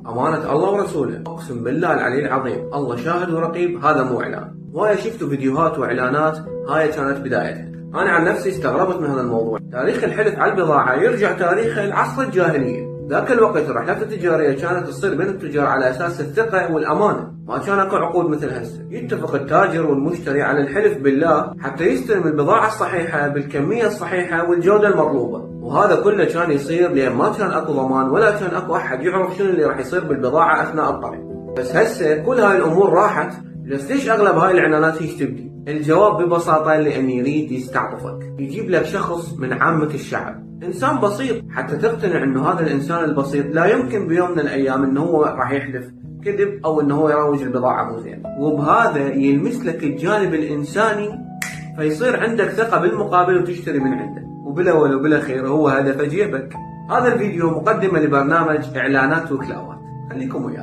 امانة الله ورسوله، اقسم بالله العلي العظيم، الله شاهد ورقيب، هذا مو اعلان. وهاي شفتوا فيديوهات واعلانات، هاي كانت بدايتها. انا عن نفسي استغربت من هذا الموضوع. تاريخ الحلف على البضاعة يرجع تاريخه العصر الجاهلية. ذاك الوقت الرحلات التجارية كانت تصير بين التجار على اساس الثقة والامانة، ما كان اكو عقود مثل هسه. يتفق التاجر والمشتري على الحلف بالله حتى يستلم البضاعة الصحيحة بالكمية الصحيحة والجودة المطلوبة، وهذا كله كان يصير لان ما كان اكو ضمان ولا كان اكو احد يعرف شنو اللي راح يصير بالبضاعة اثناء الطريق. بس هسه كل هاي الامور راحت، بس ليش اغلب هاي الاعلانات هيك تبدي؟ الجواب ببساطة لان يريد يستعطفك، يجيب لك شخص من عامة الشعب، انسان بسيط، حتى تقتنع انه هذا الانسان البسيط لا يمكن بيوم من الايام انه هو راح يحلف كذب او انه هو يروج البضاعة مو زين، وبهذا يلمس لك الجانب الانساني، فيصير عندك ثقة بالمقابل وتشتري من عنده، وبالاول وبالاخير هو هدف جيبك. هذا الفيديو مقدمة لبرنامج اعلانات وكلاوات، خليكم وياي.